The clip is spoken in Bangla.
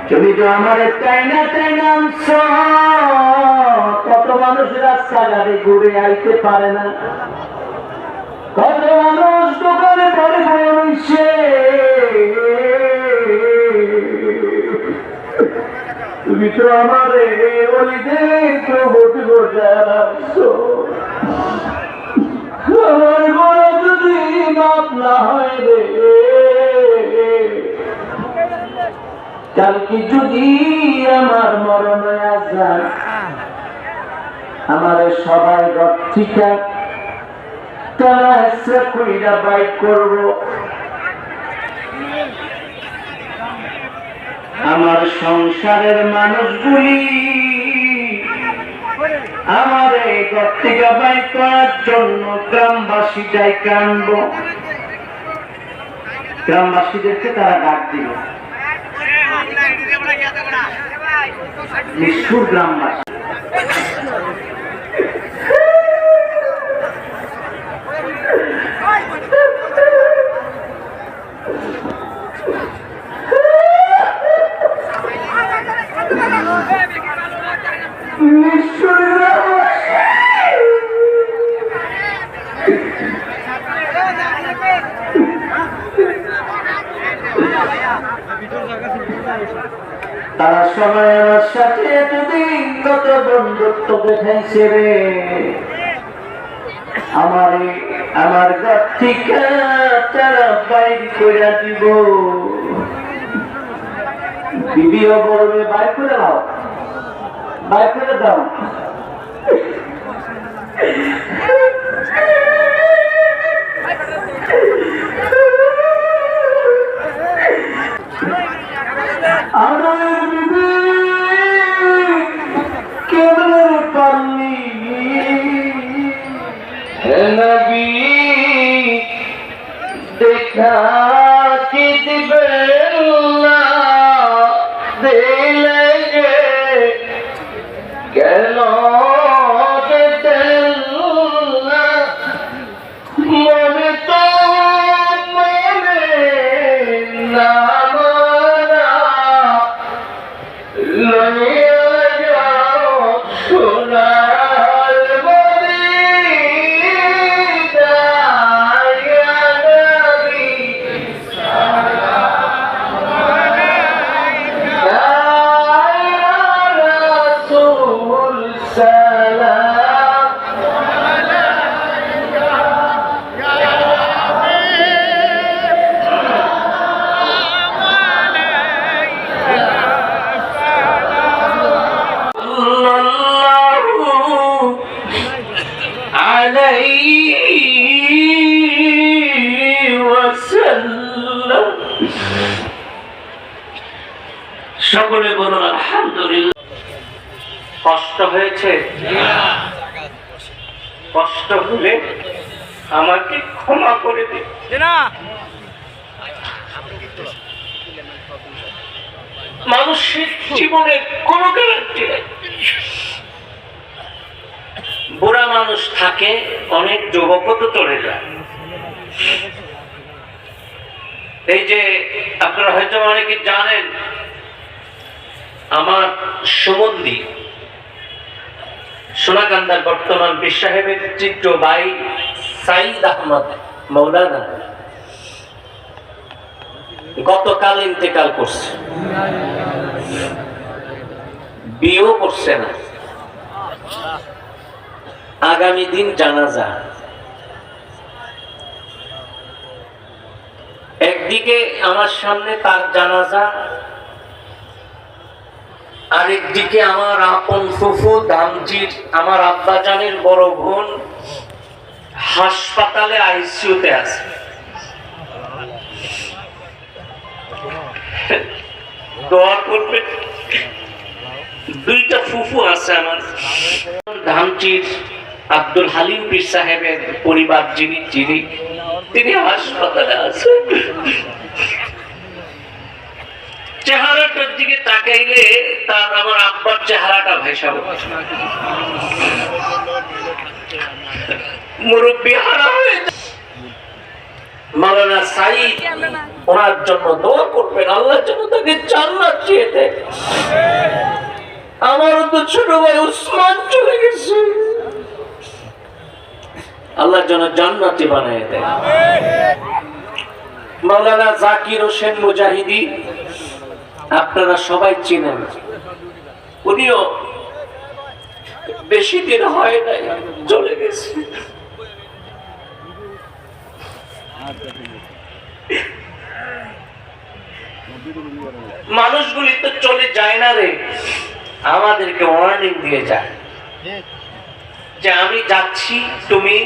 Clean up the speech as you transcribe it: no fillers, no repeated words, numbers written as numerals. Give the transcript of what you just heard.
তুমি তো আমার টাইনা টাইনা কত মানুষ রাস্তাঘাটে ঘুরে আইতে পারে না, কত মানুষ দোকানে পরে পড়ে রয়েছে। তুমি তো আমার অলিদের প্রভূতি বোঝাচ্ছো, আমার বড় যদি মাপ না হয় রে, কালকে যদি আমার মরণ হয়ে যায়, আমার সবাই রক্ষিকা তারা এসে কইরা বাইক করবো। আমার সংসারের মানুষগুলি আমার এই ঘর থেকে বাইক করার জন্য গ্রামবাসীটাই কানব, গ্রামবাসীদেরকে তারা ডাক দিল, নিষ্ঠুর গ্রামবাসী। তারা সবাই আমার সাথে এতদিন কত বন্ধুত্ব দেখাইছে রে, আমার ঘর থেকে তারা বাইর করে দিব। বিবিও বলবে বাইর করে দাও, বাইর করে দাও। দেখা কি দিবেন না দিলে কেন দিতেন না, মনে তো মনে না মানা লইয়া যাও সোনার মদিনা, ইয়া নবী ইয়া রাসূল সালাম সকলে বলুন আলহামদুলিল্লাহ। কষ্ট হয়েছে? কষ্ট হলে আমাকে ক্ষমা করে দিন। মানুষের জীবনে কোনো গ্যারান্টি নেই। বুড়া মানুষ থাকে, অনেক যুবকও তো চলে যায়। এই যে আপনারা হয়তো অনেকে জানেন, আমার সুমন্দি সোনাকান্দার বর্তমান পীর সাহেবের চিত্র ভাই সাইদ আহমদ মৌলানা গতকাল ইন্তেকাল করছে, বিয়েও করছে না। আগামী দিন জানাজা। একদিকে আমার সামনে তার জানাজা, আরেকদিকে আমার আপন ফুফু দামজির আমার আব্বাজানের বড় বোন হাসপাতালে আইসিইউতে আছে। দোয়া করবে। দুইটা ফুফু আছে আমার, ধামচির আব্দুল হালিম পীর সাহেবের পরিবার যিনি তিনি হাসপাতালে আছেন। চেহারাটার দিকে তাকাইলে তার আমার আব্বার চেহারাটা ভাইসাব, মুরব্বী হারা হয়ে মাওলানা সাইদ ওনার জন্য দোয়া করবেন, আল্লাহর জন্য তাকে জান্নাত চেয়ে দেন। আমারও তো ছোট ভাই উসমান চলে গেছে, আল্লাহর জন্য জান্নাতি বানিয়ে দেন। মাওলানা জাকির হোসেন মুজাহিদি আপনারা সবাই চিনেন, উনিও বেশি দিন হয় নাই চলে গেছে। মানুষগুলি তো চলে যায় না রে, আমাদেরকে ওয়ার্নিং দিয়ে যায় যে আমি যাচ্ছি, তুমি